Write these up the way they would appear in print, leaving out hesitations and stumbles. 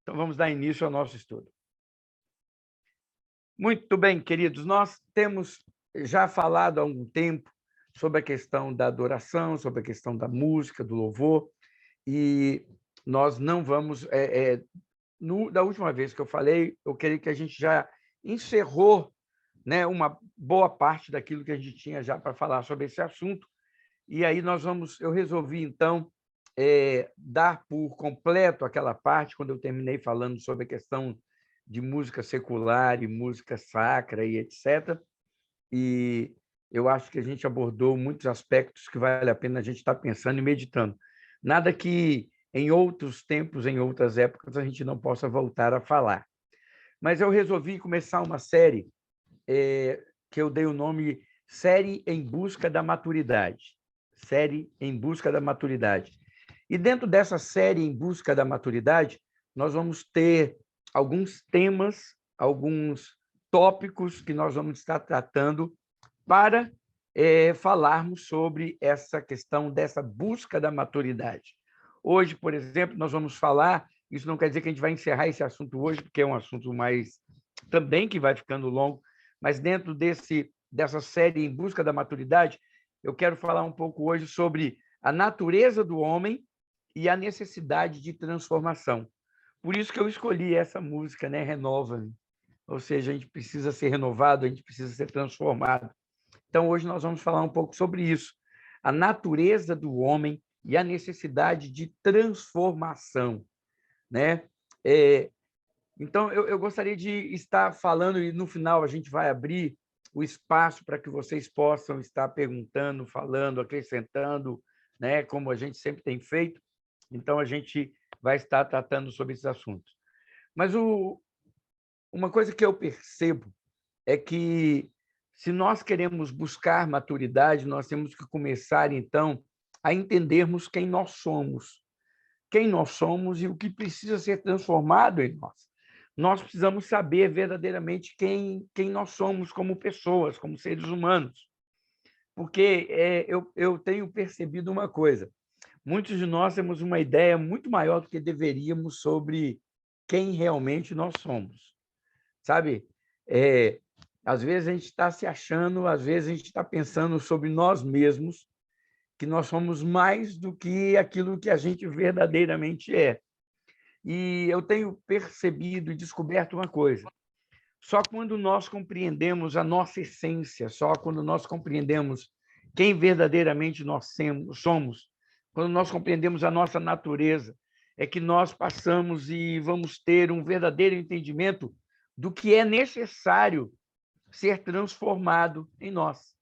Então, vamos dar início ao nosso estudo. Muito bem, queridos, nós temos já falado há algum tempo sobre a questão da adoração, sobre a questão da música, do louvor, e nós não vamos... da última vez que eu falei, eu queria que a gente já encerrou, né, uma boa parte daquilo que a gente tinha já para falar sobre esse assunto, e aí eu resolvi, então, dar por completo aquela parte, quando eu terminei falando sobre a questão de música secular e música sacra e etc. E eu acho que a gente abordou muitos aspectos que vale a pena a gente estar pensando e meditando. Nada que em outros tempos, em outras épocas, a gente não possa voltar a falar. Mas eu resolvi começar uma série que eu dei o nome Série em Busca da Maturidade. Série em Busca da Maturidade. E dentro dessa série Em Busca da Maturidade, nós vamos ter alguns temas, alguns tópicos que nós vamos estar tratando para falarmos sobre essa questão dessa busca da maturidade. Hoje, por exemplo, nós vamos falar, isso não quer dizer que a gente vai encerrar esse assunto hoje, porque é um assunto mais também que vai ficando longo, mas dentro dessa série Em Busca da Maturidade, eu quero falar um pouco hoje sobre a natureza do homem e a necessidade de transformação. Por isso que eu escolhi essa música, né? Renova-me. Ou seja, a gente precisa ser renovado, a gente precisa ser transformado. Então, hoje nós vamos falar um pouco sobre isso, a natureza do homem e a necessidade de transformação, né? Então, eu gostaria de estar falando, e no final a gente vai abrir o espaço para que vocês possam estar perguntando, falando, acrescentando, né? Como a gente sempre tem feito. Então, a gente vai estar tratando sobre esses assuntos. Mas uma coisa que eu percebo é que, se nós queremos buscar maturidade, nós temos que começar, então, a entendermos quem nós somos. Quem nós somos e o que precisa ser transformado em nós. Nós precisamos saber verdadeiramente quem nós somos como pessoas, como seres humanos. Porque eu tenho percebido uma coisa. Muitos de nós temos uma ideia muito maior do que deveríamos sobre quem realmente nós somos. Sabe? Às vezes a gente está se achando, às vezes a gente está pensando sobre nós mesmos, que nós somos mais do que aquilo que a gente verdadeiramente é. E eu tenho percebido e descoberto uma coisa. Só quando nós compreendemos a nossa essência, só quando nós compreendemos quem verdadeiramente nós somos, quando nós compreendemos a nossa natureza, é que nós passamos e vamos ter um verdadeiro entendimento do que é necessário ser transformado em nós.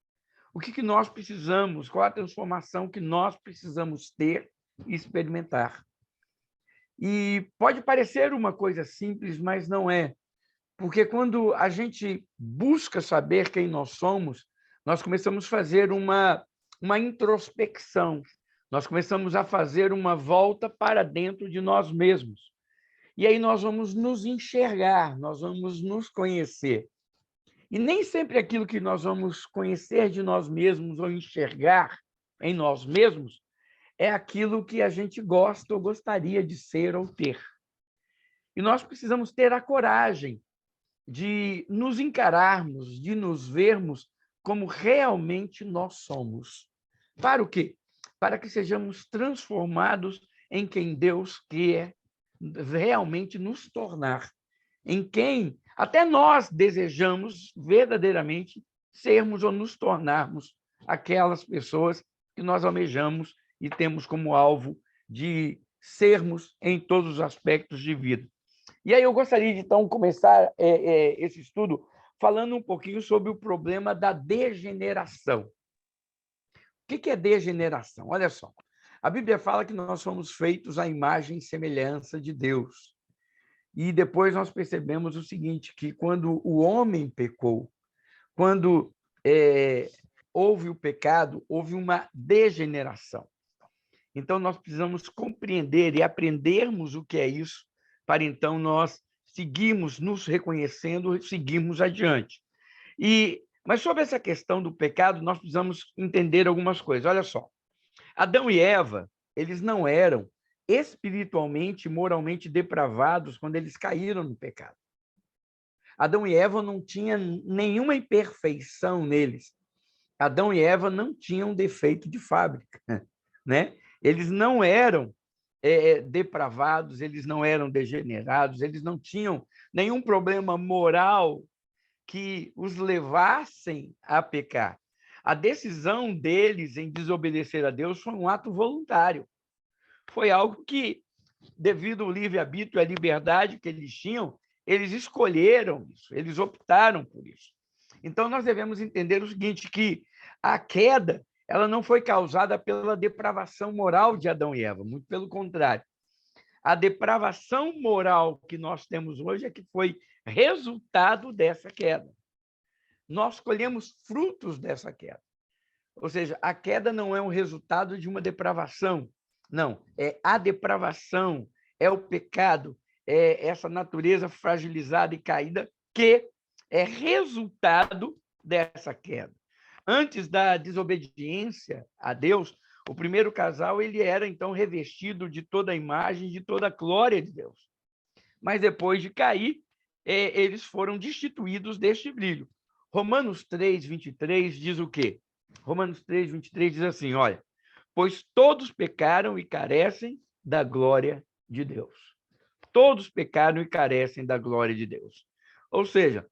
O que nós precisamos, qual a transformação que nós precisamos ter e experimentar. E pode parecer uma coisa simples, mas não é. Porque quando a gente busca saber quem nós somos, nós começamos a fazer uma introspecção, nós começamos a fazer uma volta para dentro de nós mesmos. E aí nós vamos nos enxergar, nós vamos nos conhecer. E nem sempre aquilo que nós vamos conhecer de nós mesmos ou enxergar em nós mesmos é aquilo que a gente gosta ou gostaria de ser ou ter. E nós precisamos ter a coragem de nos encararmos, de nos vermos como realmente nós somos. Para o quê? Para que sejamos transformados em quem Deus quer realmente nos tornar, em quem até nós desejamos verdadeiramente sermos ou nos tornarmos aquelas pessoas que nós almejamos e temos como alvo de sermos em todos os aspectos de vida. E aí eu gostaria de, então, começar esse estudo falando um pouquinho sobre o problema da degeneração. O que é degeneração? Olha só, a Bíblia fala que nós somos feitos à imagem e semelhança de Deus. E depois nós percebemos o seguinte, que quando o homem pecou, quando houve o pecado, houve uma degeneração. Então, nós precisamos compreender e aprendermos o que é isso, para então nós seguirmos nos reconhecendo, seguirmos adiante. Mas sobre essa questão do pecado, nós precisamos entender algumas coisas. Olha só, Adão e Eva, eles não eram espiritualmente, moralmente depravados quando eles caíram no pecado. Adão e Eva não tinham nenhuma imperfeição neles. Adão e Eva não tinham defeito de fábrica, né? Eles não eram depravados, eles não eram degenerados, eles não tinham nenhum problema moral que os levassem a pecar. A decisão deles em desobedecer a Deus foi um ato voluntário. Foi algo que, devido ao livre-arbítrio e à liberdade que eles tinham, eles escolheram isso, eles optaram por isso. Então, nós devemos entender o seguinte, que a queda ela não foi causada pela depravação moral de Adão e Eva, muito pelo contrário. A depravação moral que nós temos hoje é que foi resultado dessa queda. Nós colhemos frutos dessa queda. Ou seja, a queda não é um resultado de uma depravação. Não, é a depravação, é o pecado, é essa natureza fragilizada e caída que é resultado dessa queda. Antes da desobediência a Deus, o primeiro casal ele era, então, revestido de toda a imagem, de toda a glória de Deus. Mas depois de cair, eles foram destituídos deste brilho. Romanos 3, 23 diz o quê? Romanos 3, 23 diz assim, olha, pois todos pecaram e carecem da glória de Deus. Todos pecaram e carecem da glória de Deus. Ou seja,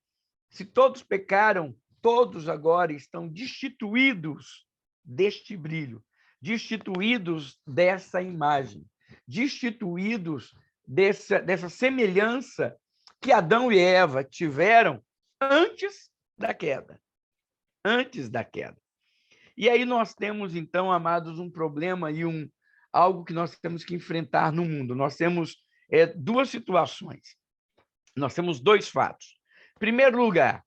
se todos pecaram, todos agora estão destituídos deste brilho, destituídos dessa imagem, destituídos dessa semelhança que Adão e Eva tiveram antes da queda. Antes da queda. E aí nós temos, então, amados, um problema e algo que nós temos que enfrentar no mundo. Nós temos duas situações. Nós temos dois fatos. Em primeiro lugar,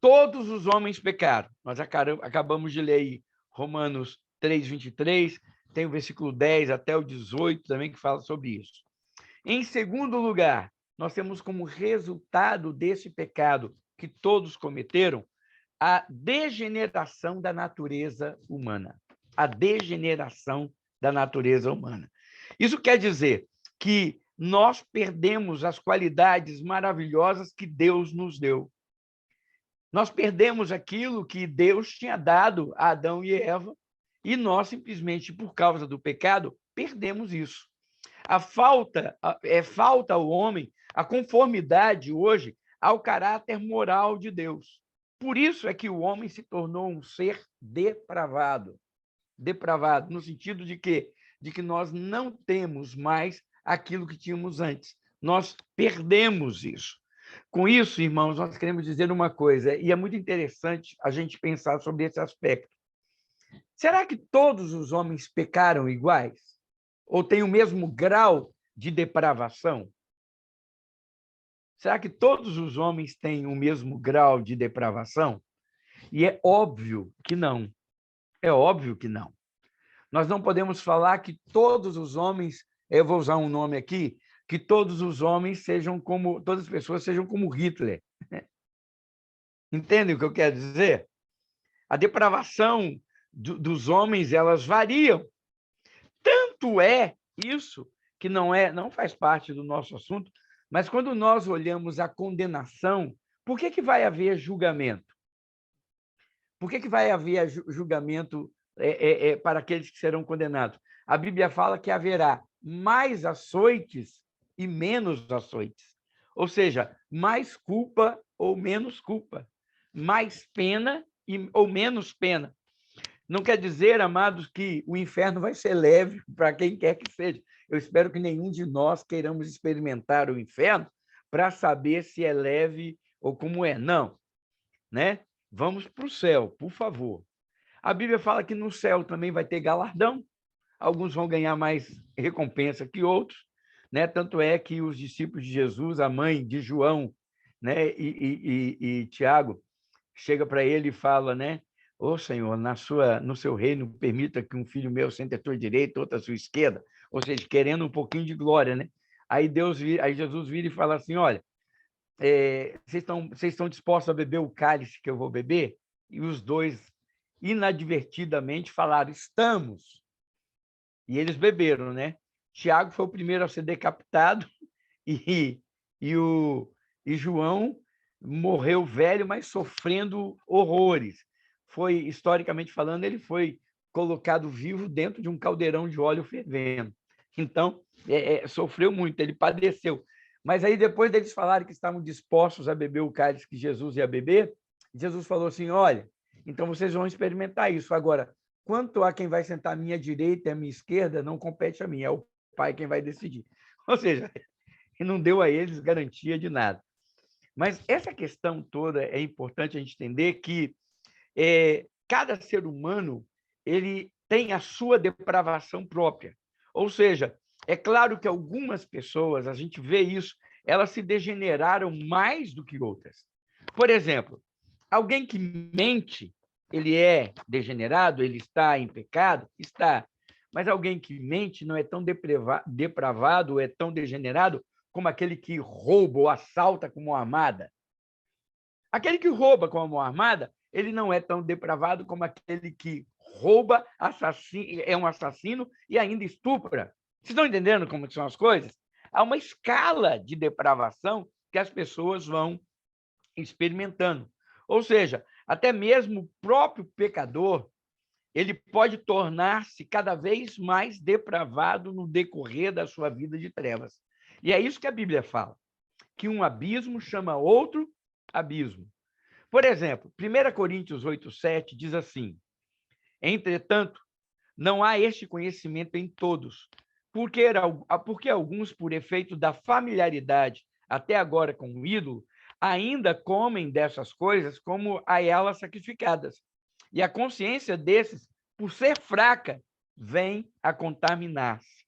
todos os homens pecaram. Nós acabamos de ler aí Romanos 3, 23, tem o versículo 10 até o 18 também que fala sobre isso. Em segundo lugar, nós temos como resultado desse pecado que todos cometeram a degeneração da natureza humana. A degeneração da natureza humana. Isso quer dizer que nós perdemos as qualidades maravilhosas que Deus nos deu. Nós perdemos aquilo que Deus tinha dado a Adão e Eva, e nós, simplesmente, por causa do pecado, perdemos isso. Falta ao homem a conformidade hoje ao caráter moral de Deus. Por isso é que o homem se tornou um ser depravado. Depravado, no sentido de que nós não temos mais aquilo que tínhamos antes. Nós perdemos isso. Com isso, irmãos, nós queremos dizer uma coisa, e é muito interessante a gente pensar sobre esse aspecto. Será que todos os homens pecaram iguais? Ou têm o mesmo grau de depravação? Será que todos os homens têm o mesmo grau de depravação? E é óbvio que não. É óbvio que não. Nós não podemos falar que todos os homens, eu vou usar um nome aqui, que todos os homens todas as pessoas sejam como Hitler. Entendem o que eu quero dizer? A depravação dos homens, elas variam. Tanto é isso que não faz parte do nosso assunto, mas quando nós olhamos a condenação, por que vai haver julgamento? Por que vai haver julgamento para aqueles que serão condenados? A Bíblia fala que haverá mais açoites e menos açoites. Ou seja, mais culpa ou menos culpa. Mais pena ou menos pena. Não quer dizer, amados, que o inferno vai ser leve para quem quer que seja. Eu espero que nenhum de nós queiramos experimentar o inferno para saber se é leve ou como é. Não, né? Vamos para o céu, por favor. A Bíblia fala que no céu também vai ter galardão. Alguns vão ganhar mais recompensa que outros, né? Tanto é que os discípulos de Jesus, a mãe de João, né? e Tiago, chega para ele e fala, né? Ô Senhor, no seu reino, permita que um filho meu sente à tua direita, outro à sua esquerda. Ou seja, querendo um pouquinho de glória, né? Aí Jesus vira e fala assim, olha, vocês estão dispostos a beber o cálice que eu vou beber? E os dois, inadvertidamente, falaram, estamos. E eles beberam, né? Tiago foi o primeiro a ser decapitado e, e João morreu velho, mas sofrendo horrores. Foi, historicamente falando, ele foi colocado vivo dentro de um caldeirão de óleo fervendo. Então, sofreu muito, ele padeceu. Mas aí, depois deles falarem que estavam dispostos a beber o cálice que Jesus ia beber, Jesus falou assim, olha, então vocês vão experimentar isso. Agora, quanto a quem vai sentar à minha direita e à minha esquerda, não compete a mim, é o Pai quem vai decidir. Ou seja, não deu a eles garantia de nada. Mas essa questão toda é importante a gente entender que cada ser humano ele tem a sua depravação própria. Ou seja, é claro que algumas pessoas, a gente vê isso, elas se degeneraram mais do que outras. Por exemplo, alguém que mente, ele é degenerado, ele está em pecado? Está. Mas alguém que mente não é tão depravado, é tão degenerado como aquele que rouba ou assalta com mão armada. Aquele que rouba com a mão armada, ele não é tão depravado como aquele que rouba, é um assassino e ainda estupra. Vocês estão entendendo como são as coisas? Há uma escala de depravação que as pessoas vão experimentando. Ou seja, até mesmo o próprio pecador, ele pode tornar-se cada vez mais depravado no decorrer da sua vida de trevas. E é isso que a Bíblia fala, que um abismo chama outro abismo. Por exemplo, 1 Coríntios 8:7 diz assim, entretanto, não há este conhecimento em todos, porque alguns, por efeito da familiaridade até agora com o ídolo, ainda comem dessas coisas como a elas sacrificadas. E a consciência desses, por ser fraca, vem a contaminar-se.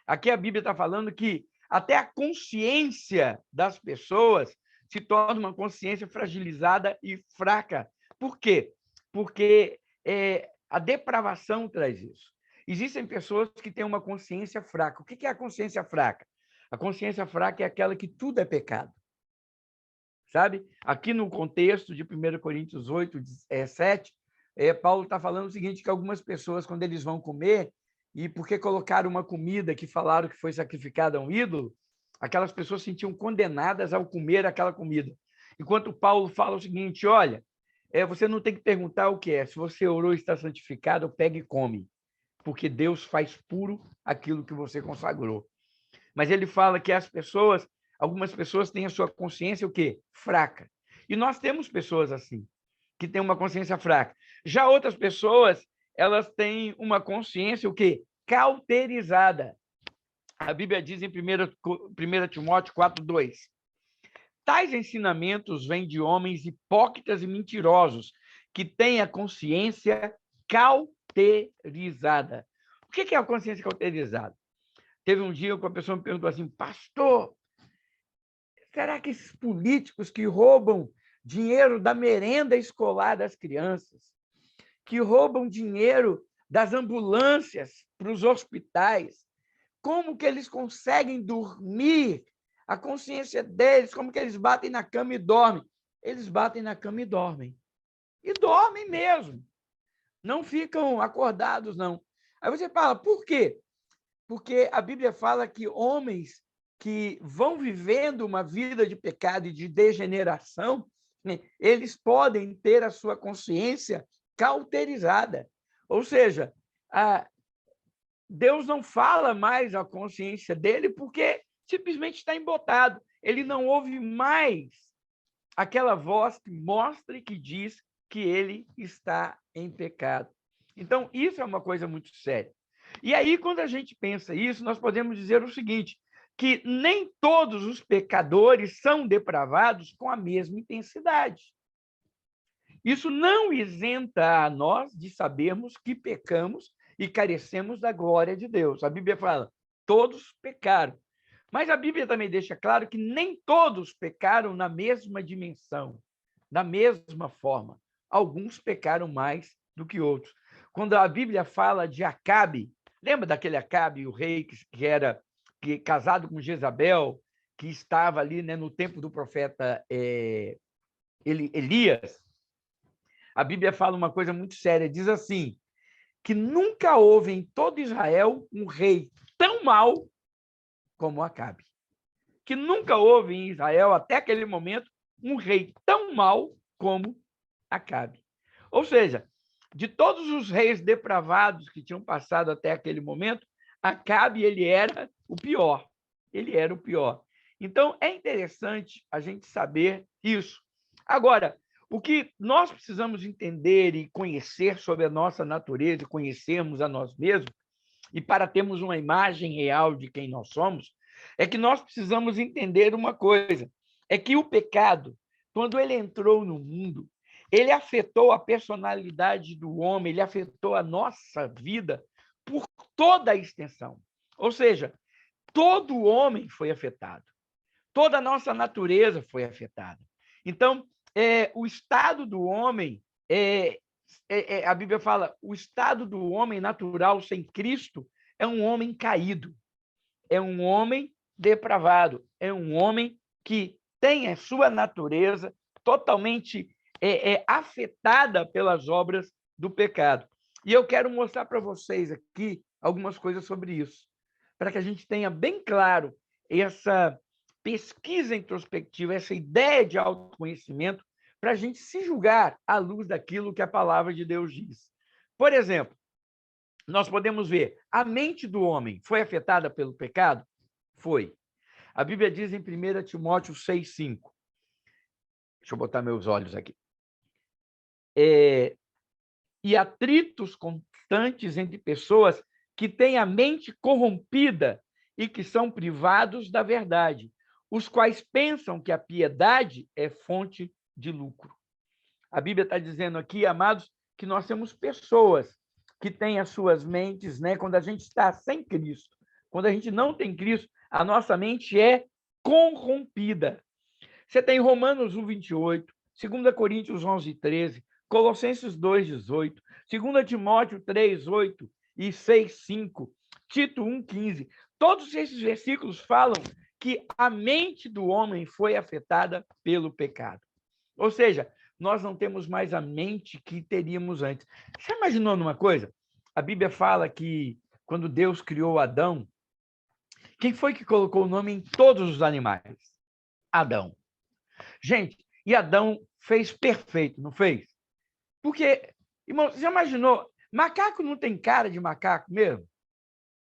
Aqui a Bíblia está falando que até a consciência das pessoas se torna uma consciência fragilizada e fraca. Por quê? Porque a depravação traz isso. Existem pessoas que têm uma consciência fraca. O que é a consciência fraca? A consciência fraca é aquela que tudo é pecado. Sabe? Aqui no contexto de 1 Coríntios 8:7, Paulo está falando o seguinte, que algumas pessoas, quando eles vão comer, e porque colocaram uma comida que falaram que foi sacrificada a um ídolo, aquelas pessoas se sentiam condenadas ao comer aquela comida. Enquanto Paulo fala o seguinte, olha, você não tem que perguntar o que é, se você orou e está santificado, pega e come, porque Deus faz puro aquilo que você consagrou. Mas ele fala que algumas pessoas têm a sua consciência o quê? Fraca. E nós temos pessoas assim, que têm uma consciência fraca. Já outras pessoas, elas têm uma consciência o quê? Cauterizada. A Bíblia diz em 1 Timóteo 4:2, tais ensinamentos vêm de homens hipócritas e mentirosos, que têm a consciência cauterizada. O que é a consciência cauterizada? Teve um dia que a pessoa me perguntou assim, pastor, será que esses políticos que roubam dinheiro da merenda escolar das crianças, que roubam dinheiro das ambulâncias para os hospitais, como que eles conseguem dormir? A consciência deles, como que eles batem na cama e dormem? Eles batem na cama e dormem. E dormem mesmo. Não ficam acordados, não. Aí você fala, por quê? Porque a Bíblia fala que homens que vão vivendo uma vida de pecado e de degeneração, né, eles podem ter a sua consciência cauterizada. Ou seja, Deus não fala mais a consciência dele porque simplesmente está embotado. Ele não ouve mais aquela voz que mostra e que diz que ele está em pecado. Então, isso é uma coisa muito séria. E aí, quando a gente pensa isso, nós podemos dizer o seguinte, que nem todos os pecadores são depravados com a mesma intensidade. Isso não isenta a nós de sabermos que pecamos e carecemos da glória de Deus. A Bíblia fala, todos pecaram. Mas a Bíblia também deixa claro que nem todos pecaram na mesma dimensão, da mesma forma. Alguns pecaram mais do que outros. Quando a Bíblia fala de Acabe, lembra daquele Acabe, o rei que casado com Jezabel, que estava ali, né, no tempo do profeta Elias? A Bíblia fala uma coisa muito séria, diz assim, que nunca houve em todo Israel um rei tão mal como Acabe. Que nunca houve em Israel, até aquele momento, um rei tão mal como Acabe. Ou seja, de todos os reis depravados que tinham passado até aquele momento, Acabe ele era o pior. Ele era o pior. Então, é interessante a gente saber isso. Agora, o que nós precisamos entender e conhecer sobre a nossa natureza, conhecermos a nós mesmos, e para termos uma imagem real de quem nós somos, é que nós precisamos entender uma coisa, é que o pecado, quando ele entrou no mundo, ele afetou a personalidade do homem, ele afetou a nossa vida por toda a extensão. Ou seja, todo homem foi afetado, toda a nossa natureza foi afetada. Então, o estado do homem, a Bíblia fala, o estado do homem natural sem Cristo é um homem caído, é um homem depravado, é um homem que tem a sua natureza totalmente afetada pelas obras do pecado. E eu quero mostrar para vocês aqui algumas coisas sobre isso, para que a gente tenha bem claro essa pesquisa introspectiva, essa ideia de autoconhecimento, para a gente se julgar à luz daquilo que a palavra de Deus diz. Por exemplo, nós podemos ver, a mente do homem foi afetada pelo pecado? Foi. A Bíblia diz em 1 Timóteo 6,5. Deixa eu botar meus olhos aqui. E atritos constantes entre pessoas que têm a mente corrompida e que são privados da verdade, os quais pensam que a piedade é fonte de lucro. A Bíblia está dizendo aqui, amados, que nós temos pessoas que têm as suas mentes, né? Quando a gente está sem Cristo, quando a gente não tem Cristo, a nossa mente é corrompida. Você tem Romanos 1:28, 2 Coríntios 11:13, Colossenses 2:18, 2 Timóteo 3:8 e 6:5, Tito 1:15. Todos esses versículos falam que a mente do homem foi afetada pelo pecado. Ou seja, nós não temos mais a mente que teríamos antes. Você imaginou numa coisa? A Bíblia fala que quando Deus criou Adão, quem foi que colocou o nome em todos os animais? Adão. Gente, e Adão fez perfeito, não fez? Porque, irmão, você já imaginou? Macaco não tem cara de macaco mesmo?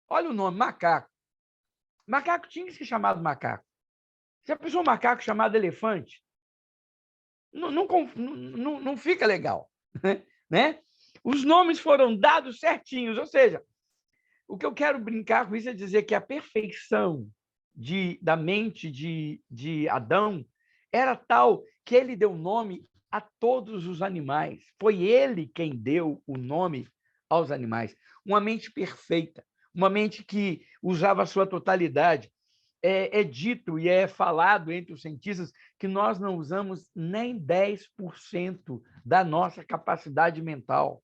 Olha o nome, macaco. Macaco tinha que ser chamado macaco. Já pensou um macaco chamado elefante? Não fica legal, né? Os nomes foram dados certinhos, ou seja, o que eu quero brincar com isso é dizer que a perfeição da mente de Adão era tal que ele deu nome a todos os animais. Foi ele quem deu o nome aos animais. Uma mente perfeita, uma mente que usava a sua totalidade. É dito e é falado entre os cientistas que nós não usamos nem 10% da nossa capacidade mental.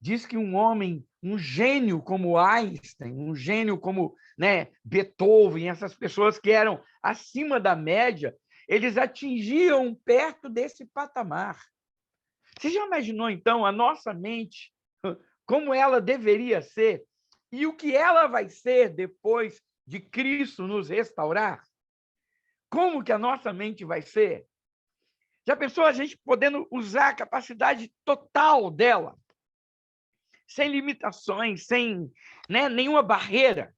Diz que um homem, um gênio como Einstein, um gênio como, né, Beethoven, essas pessoas que eram acima da média, eles atingiam perto desse patamar. Você já imaginou, então, a nossa mente, como ela deveria ser e o que ela vai ser depois de Cristo nos restaurar? Como que a nossa mente vai ser? Já pensou a gente podendo usar a capacidade total dela? Sem limitações, sem, né, nenhuma barreira.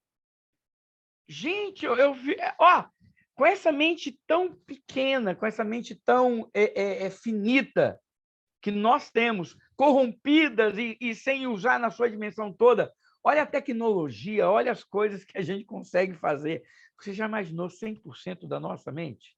Gente, eu vi, com essa mente tão pequena, com essa mente tão finita que nós temos, corrompidas e sem usar na sua dimensão toda, olha a tecnologia, olha as coisas que a gente consegue fazer. Você já imaginou 100% da nossa mente?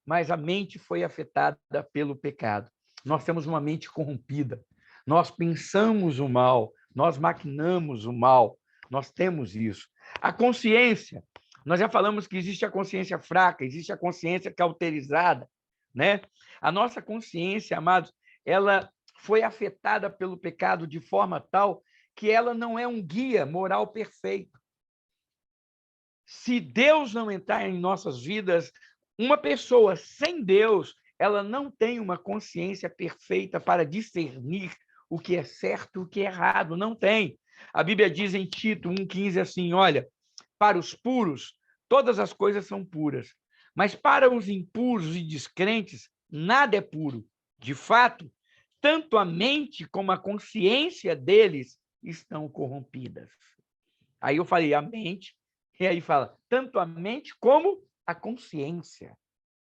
Mas a mente foi afetada pelo pecado. Nós temos uma mente corrompida. Nós pensamos o mal, nós maquinamos o mal, nós temos isso. A consciência, nós já falamos que existe a consciência fraca, existe a consciência cauterizada, né? A nossa consciência, amados, ela foi afetada pelo pecado de forma tal que ela não é um guia moral perfeito. Se Deus não entrar em nossas vidas, uma pessoa sem Deus, ela não tem uma consciência perfeita para discernir o que é certo e o que é errado, não tem. A Bíblia diz em Tito 1,15 assim, olha, para os puros, todas as coisas são puras, mas para os impuros e descrentes, nada é puro. De fato, tanto a mente como a consciência deles estão corrompidas. Aí eu falei a mente, e aí fala, tanto a mente como a consciência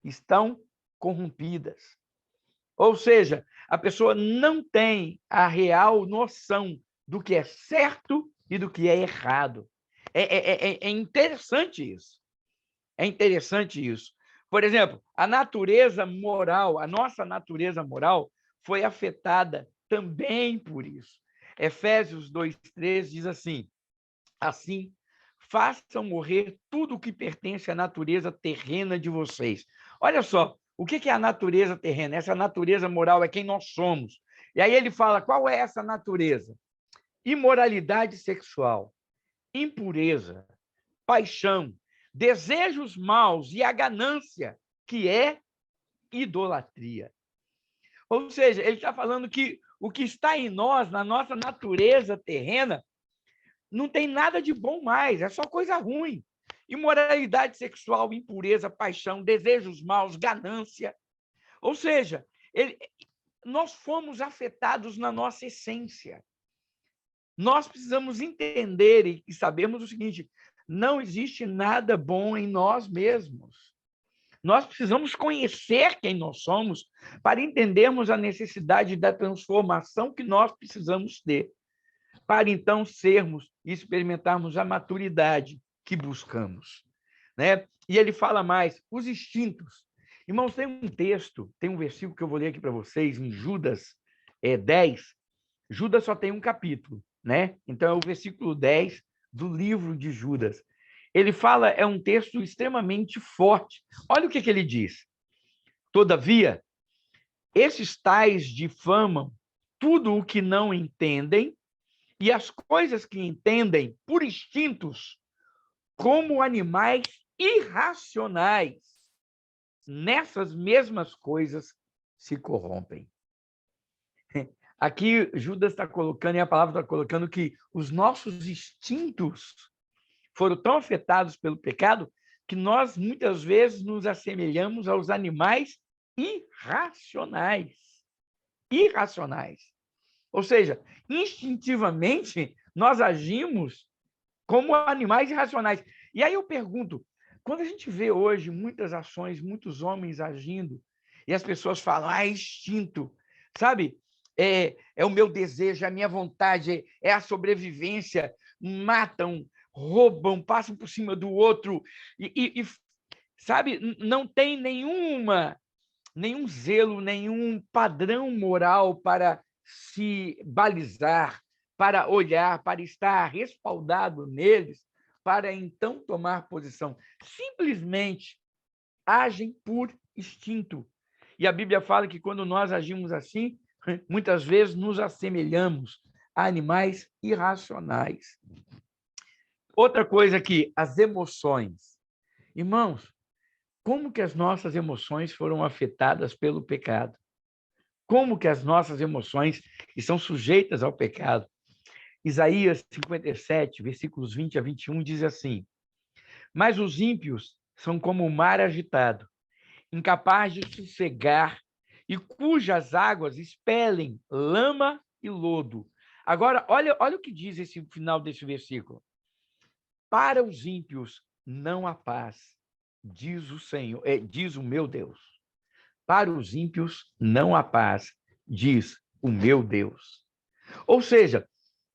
estão corrompidas. Ou seja, a pessoa não tem a real noção do que é certo e do que é errado. É interessante isso. É interessante isso. Por exemplo, a natureza moral, a nossa natureza moral foi afetada também por isso. Efésios 2,13 diz assim, assim, façam morrer tudo o que pertence à natureza terrena de vocês. Olha só, o que é a natureza terrena? Essa natureza moral é quem nós somos. E aí ele fala, qual é essa natureza? Imoralidade sexual, impureza, paixão, desejos maus e a ganância, que é idolatria. Ou seja, ele está falando que o que está em nós, na nossa natureza terrena, não tem nada de bom mais, é só coisa ruim. Imoralidade sexual, impureza, paixão, desejos maus, ganância. Ou seja, nós fomos afetados na nossa essência. Nós precisamos entender e sabermos o seguinte, não existe nada bom em nós mesmos. Nós precisamos conhecer quem nós somos para entendermos a necessidade da transformação que nós precisamos ter, para então sermos e experimentarmos a maturidade que buscamos. Né? E ele fala mais, os instintos. Irmãos, tem um texto, tem um versículo que eu vou ler aqui para vocês, em Judas 10. Judas só tem um capítulo, né? Então é o versículo 10 do livro de Judas. Ele fala, é um texto extremamente forte. Olha o que ele diz. Todavia, esses tais difamam tudo o que não entendem e as coisas que entendem por instintos, como animais irracionais, nessas mesmas coisas se corrompem. Aqui Judas está colocando, e a palavra está colocando, que os nossos instintos foram tão afetados pelo pecado que nós, muitas vezes, nos assemelhamos aos animais irracionais. Irracionais. Ou seja, instintivamente, nós agimos como animais irracionais. E aí eu pergunto, quando a gente vê hoje muitas ações, muitos homens agindo, e as pessoas falam, instinto, sabe? É o meu desejo, é a minha vontade, é a sobrevivência, matam, roubam, passam por cima do outro, sabe? Não tem nenhum zelo, nenhum padrão moral para se balizar, para olhar, para estar respaldado neles, para então tomar posição. Simplesmente agem por instinto. E a Bíblia fala que quando nós agimos assim, muitas vezes nos assemelhamos a animais irracionais. Outra coisa aqui, as emoções. Irmãos, como que as nossas emoções foram afetadas pelo pecado? Como que as nossas emoções estão sujeitas ao pecado? Isaías 57, versículos 20 a 21, diz assim, mas os ímpios são como o mar agitado, incapaz de sossegar, e cujas águas expelem lama e lodo. Agora, olha o que diz esse final desse versículo. Para os ímpios não há paz, diz o Senhor, diz o meu Deus. Para os ímpios não há paz, diz o meu Deus. Ou seja,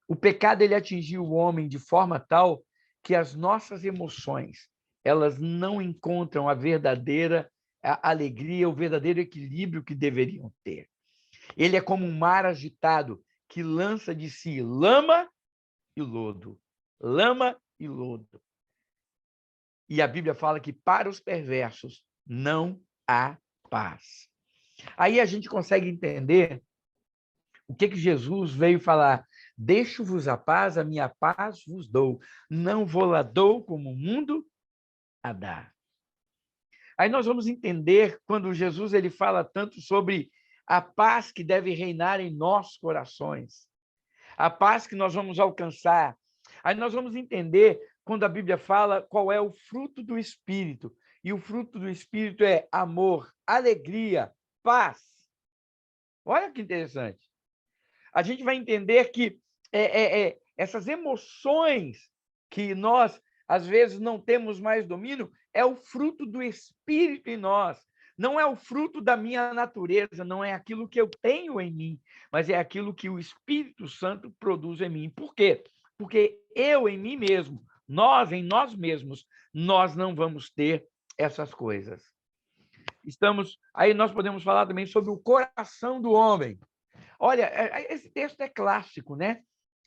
o pecado ele atingiu o homem de forma tal que as nossas emoções, elas não encontram a verdadeira alegria, o verdadeiro equilíbrio que deveriam ter. Ele é como um mar agitado que lança de si lama e lodo. Lama e lodo. E a Bíblia fala que para os perversos não há paz. Aí a gente consegue entender o que Jesus veio falar. Deixo-vos a paz, a minha paz vos dou. Não vou-la dou como o mundo a dá. Aí nós vamos entender quando Jesus ele fala tanto sobre a paz que deve reinar em nossos corações. a paz que nós vamos alcançar. Aí nós vamos entender quando a Bíblia fala qual é o fruto do Espírito. E o fruto do Espírito é amor, alegria, paz. Olha que interessante. A gente vai entender que essas emoções que nós, às vezes, não temos mais domínio, é o fruto do Espírito em nós. Não é o fruto da minha natureza, não é aquilo que eu tenho em mim, mas é aquilo que o Espírito Santo produz em mim. Por quê? Porque eu em mim mesmo, nós em nós mesmos, nós não vamos ter essas coisas. Aí nós podemos falar também sobre o coração do homem. Olha, esse texto é clássico, né?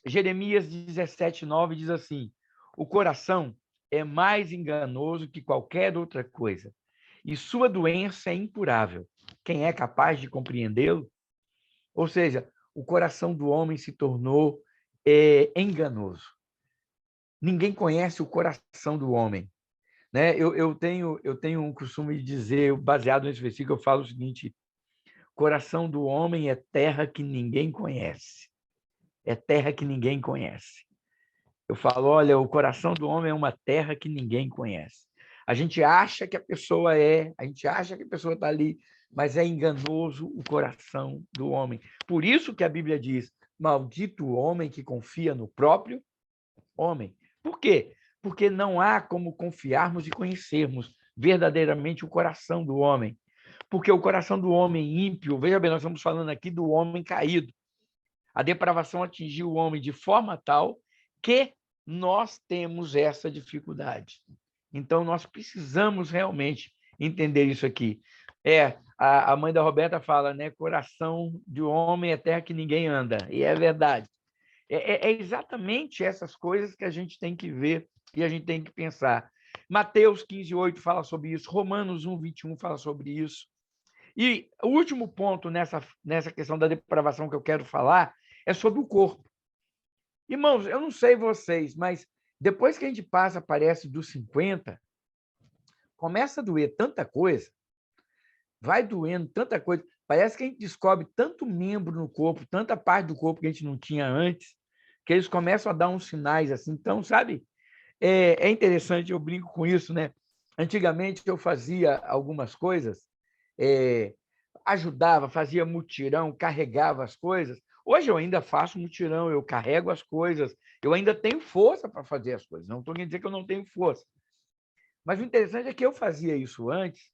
Jeremias 17:9 diz assim: o coração é mais enganoso que qualquer outra coisa, e sua doença é incurável. Quem é capaz de compreendê-lo? Ou seja, o coração do homem se tornou enganoso. Ninguém conhece o coração do homem. Né? Eu tenho um costume de dizer, baseado nesse versículo, eu falo o seguinte: coração do homem é terra que ninguém conhece. É terra que ninguém conhece. Eu falo, olha, o coração do homem é uma terra que ninguém conhece. A gente acha que a pessoa está ali, mas é enganoso o coração do homem. Por isso que a Bíblia diz: maldito o homem que confia no próprio homem. Por quê? Porque não há como confiarmos e conhecermos verdadeiramente o coração do homem. Porque o coração do homem ímpio, veja bem, nós estamos falando aqui do homem caído. A depravação atingiu o homem de forma tal que nós temos essa dificuldade. Então, nós precisamos realmente entender isso aqui. A mãe da Roberta fala, né? Coração de homem é terra que ninguém anda. E é verdade. É exatamente essas coisas que a gente tem que ver e a gente tem que pensar. Mateus 15:8 fala sobre isso. Romanos 1:21 fala sobre isso. E o último ponto nessa questão da depravação que eu quero falar é sobre o corpo. Irmãos, eu não sei vocês, mas depois que a gente passa, parece, dos 50, começa a doer tanta coisa, vai doendo tanta coisa, parece que a gente descobre tanto membro no corpo, tanta parte do corpo que a gente não tinha antes, que eles começam a dar uns sinais assim. Então, sabe, é interessante, eu brinco com isso, né? Antigamente eu fazia algumas coisas, ajudava, fazia mutirão, carregava as coisas. Hoje eu ainda faço mutirão, eu carrego as coisas, eu ainda tenho força para fazer as coisas. Não estou querendo dizer que eu não tenho força. Mas o interessante é que eu fazia isso antes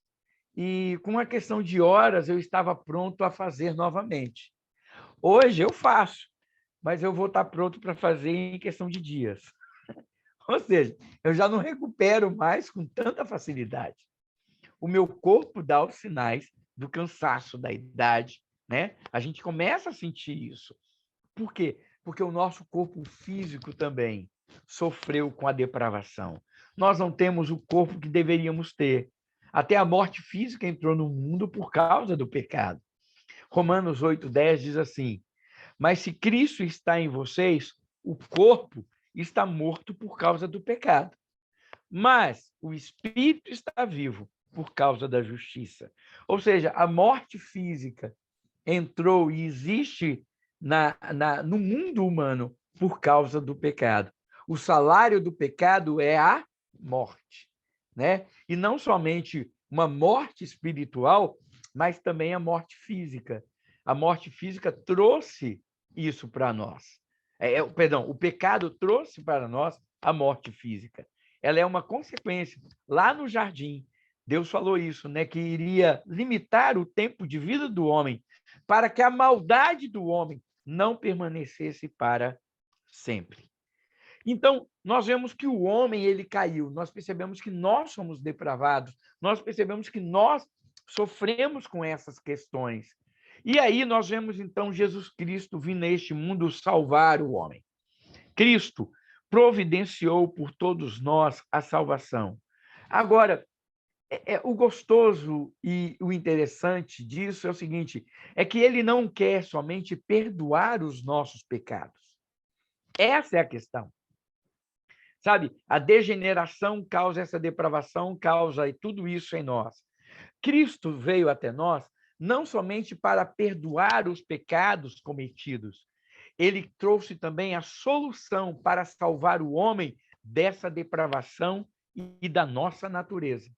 e, com uma questão de horas, eu estava pronto a fazer novamente. Hoje eu faço, mas eu vou estar pronto para fazer em questão de dias. Ou seja, eu já não recupero mais com tanta facilidade. O meu corpo dá os sinais do cansaço, da idade, né? A gente começa a sentir isso. Por quê? Porque o nosso corpo físico também sofreu com a depravação. Nós não temos o corpo que deveríamos ter. Até a morte física entrou no mundo por causa do pecado. Romanos 8:10 diz assim: mas se Cristo está em vocês, o corpo está morto por causa do pecado, mas o espírito está vivo por causa da justiça. Ou seja, a morte física entrou e existe no mundo humano por causa do pecado. O salário do pecado é a morte, né? E não somente uma morte espiritual, mas também a morte física. A morte física trouxe isso para nós. Perdão, o pecado trouxe para nós a morte física. Ela é uma consequência. Lá no jardim, Deus falou isso, né? Que iria limitar o tempo de vida do homem para que a maldade do homem não permanecesse para sempre. Então, nós vemos que o homem ele caiu, nós percebemos que nós somos depravados, nós percebemos que nós sofremos com essas questões. E aí nós vemos, então, Jesus Cristo vir neste mundo salvar o homem. Cristo providenciou por todos nós a salvação. Agora, o gostoso e o interessante disso é o seguinte, é que ele não quer somente perdoar os nossos pecados. Essa é a questão. Sabe, a degeneração causa essa depravação, causa tudo isso em nós. Cristo veio até nós não somente para perdoar os pecados cometidos, ele trouxe também a solução para salvar o homem dessa depravação e da nossa natureza.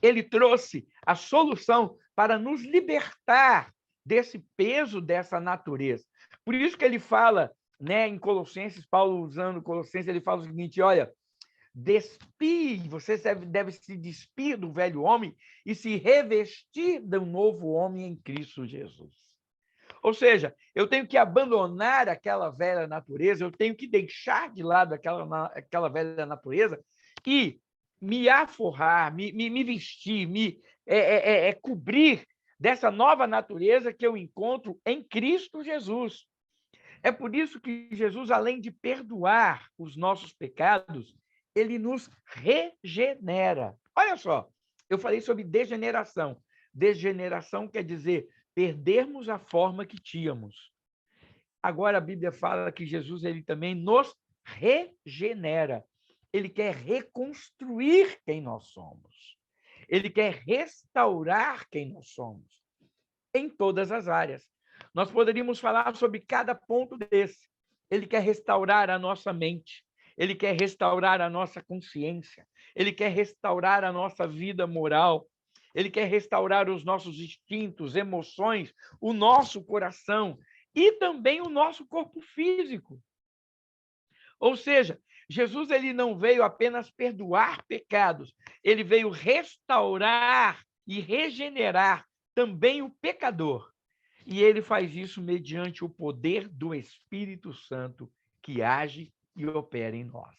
Ele trouxe a solução para nos libertar desse peso dessa natureza. Por isso que ele fala, né, em Colossenses, Paulo usando Colossenses, ele fala o seguinte, olha, você deve se despir do velho homem e se revestir do novo homem em Cristo Jesus. Ou seja, eu tenho que abandonar aquela velha natureza, eu tenho que deixar de lado aquela velha natureza e me aforrar, me vestir, cobrir dessa nova natureza que eu encontro em Cristo Jesus. É por isso que Jesus, além de perdoar os nossos pecados, ele nos regenera. Olha só, eu falei sobre degeneração. Degeneração quer dizer perdermos a forma que tínhamos. Agora a Bíblia fala que Jesus ele também nos regenera. Ele quer reconstruir quem nós somos. Ele quer restaurar quem nós somos em todas as áreas. Nós poderíamos falar sobre cada ponto desse. Ele quer restaurar a nossa mente. Ele quer restaurar a nossa consciência. Ele quer restaurar a nossa vida moral. Ele quer restaurar os nossos instintos, emoções, o nosso coração e também o nosso corpo físico. Ou seja, Jesus ele não veio apenas perdoar pecados, ele veio restaurar e regenerar também o pecador. E ele faz isso mediante o poder do Espírito Santo que age e opera em nós.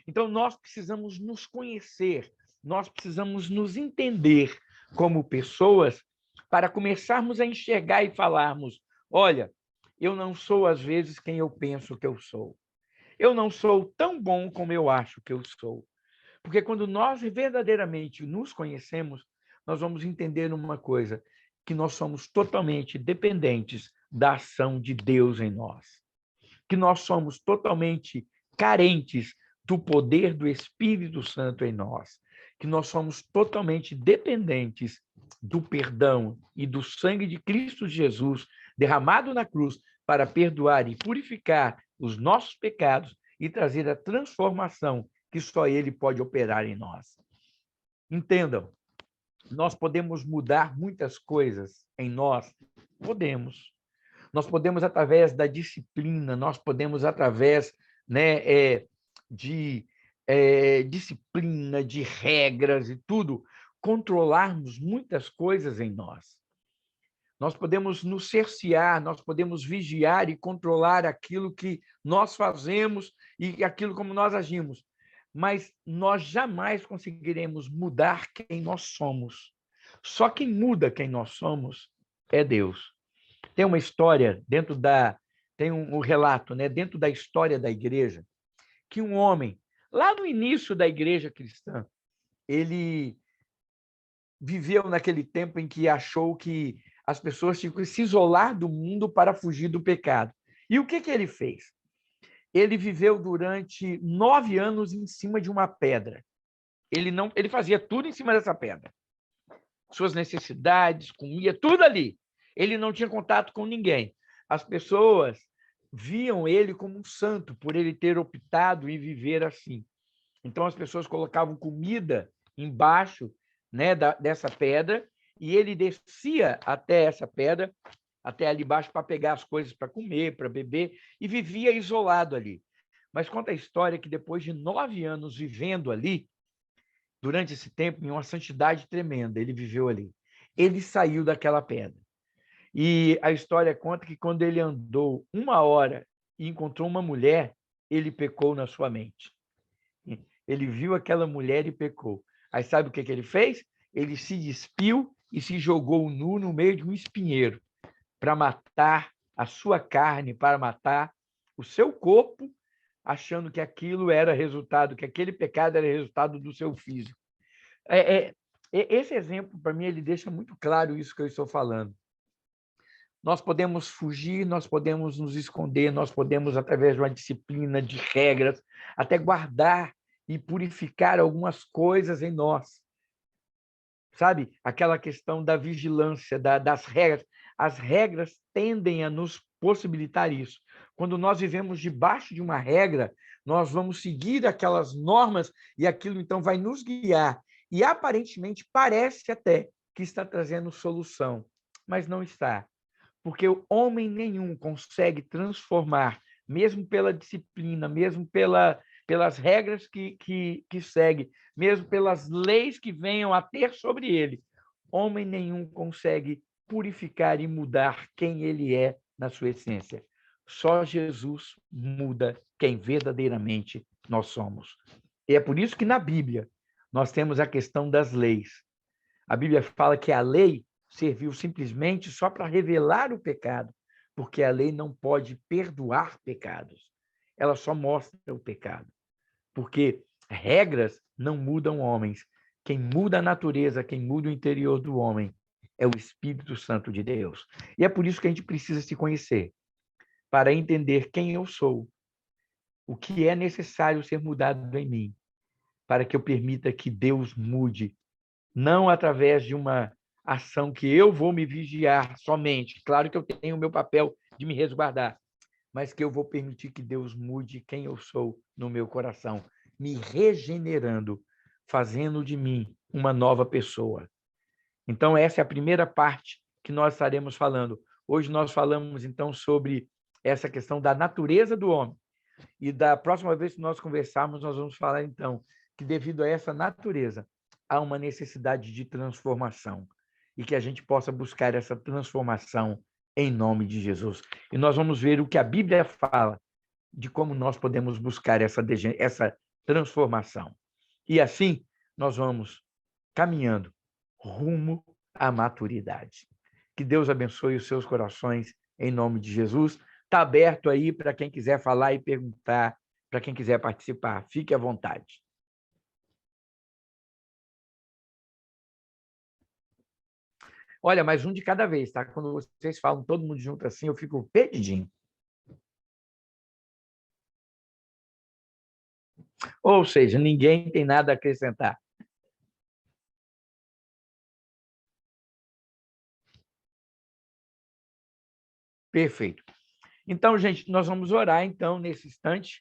Então, nós precisamos nos conhecer, nós precisamos nos entender como pessoas para começarmos a enxergar e falarmos, olha, eu não sou, às vezes, quem eu penso que eu sou. Eu não sou tão bom como eu acho que eu sou. Porque quando nós verdadeiramente nos conhecemos, nós vamos entender uma coisa, que nós somos totalmente dependentes da ação de Deus em nós. Que nós somos totalmente carentes do poder do Espírito Santo em nós. Que nós somos totalmente dependentes do perdão e do sangue de Cristo Jesus derramado na cruz para perdoar e purificar os nossos pecados e trazer a transformação que só Ele pode operar em nós. Entendam, nós podemos mudar muitas coisas em nós? Podemos. Nós podemos, através da disciplina, nós podemos, através de disciplina, de regras e tudo, controlarmos muitas coisas em nós. Nós podemos nos cercear, nós podemos vigiar e controlar aquilo que nós fazemos e aquilo como nós agimos. Mas nós jamais conseguiremos mudar quem nós somos. Só quem muda quem nós somos é Deus. Tem uma história tem um relato, né, dentro da história da igreja, que um homem, lá no início da igreja cristã, ele viveu naquele tempo em que achou que as pessoas tinham que se isolar do mundo para fugir do pecado. E o que ele fez? Ele viveu durante 9 anos em cima de uma pedra. Ele fazia tudo em cima dessa pedra. Suas necessidades, comia, tudo ali. Ele não tinha contato com ninguém. As pessoas viam ele como um santo, por ele ter optado em viver assim. Então, as pessoas colocavam comida embaixo, né, dessa pedra, e ele descia até essa pedra, até ali embaixo, para pegar as coisas para comer, para beber, e vivia isolado ali. Mas conta a história que depois de 9 anos vivendo ali, durante esse tempo, em uma santidade tremenda, ele viveu ali. Ele saiu daquela pedra. E a história conta que quando ele andou 1 hora e encontrou uma mulher, ele pecou na sua mente. Ele viu aquela mulher e pecou. Aí sabe o que ele fez? Ele se despiu e se jogou nu no meio de um espinheiro para matar a sua carne, para matar o seu corpo, achando que aquilo era resultado, que aquele pecado era resultado do seu físico. Esse exemplo, para mim, ele deixa muito claro isso que eu estou falando. Nós podemos fugir, nós podemos nos esconder, nós podemos, através de uma disciplina, de regras, até guardar e purificar algumas coisas em nós. Sabe? Aquela questão da vigilância, das regras. as regras tendem a nos possibilitar isso. Quando nós vivemos debaixo de uma regra, nós vamos seguir aquelas normas e aquilo então vai nos guiar. E aparentemente parece até que está trazendo solução, mas não está. Porque o homem nenhum consegue transformar, mesmo pela disciplina, mesmo pelas regras que segue, mesmo pelas leis que venham a ter sobre ele, homem nenhum consegue purificar e mudar quem ele é na sua essência. Só Jesus muda quem verdadeiramente nós somos. E é por isso que na Bíblia nós temos a questão das leis. A Bíblia fala que a lei serviu simplesmente só para revelar o pecado, porque a lei não pode perdoar pecados. Ela só mostra o pecado. Porque regras não mudam homens. Quem muda a natureza, quem muda o interior do homem é o Espírito Santo de Deus. E é por isso que a gente precisa se conhecer, para entender quem eu sou, o que é necessário ser mudado em mim, para que eu permita que Deus mude, não através de uma ação que eu vou me vigiar somente. Claro que eu tenho o meu papel de me resguardar, mas que eu vou permitir que Deus mude quem eu sou no meu coração, me regenerando, fazendo de mim uma nova pessoa. Então, essa é a primeira parte que nós estaremos falando. Hoje nós falamos, então, sobre essa questão da natureza do homem. E da próxima vez que nós conversarmos, nós vamos falar, então, que devido a essa natureza, há uma necessidade de transformação e que a gente possa buscar essa transformação em nome de Jesus. E nós vamos ver o que a Bíblia fala de como nós podemos buscar essa transformação. E assim, nós vamos caminhando rumo à maturidade. Que Deus abençoe os seus corações em nome de Jesus. Está aberto aí para quem quiser falar e perguntar, para quem quiser participar. Fique à vontade. Olha, mais um de cada vez, tá? Quando vocês falam todo mundo junto assim, eu fico perdidinho. Ou seja, ninguém tem nada a acrescentar. Perfeito. Então, gente, nós vamos orar, então, nesse instante,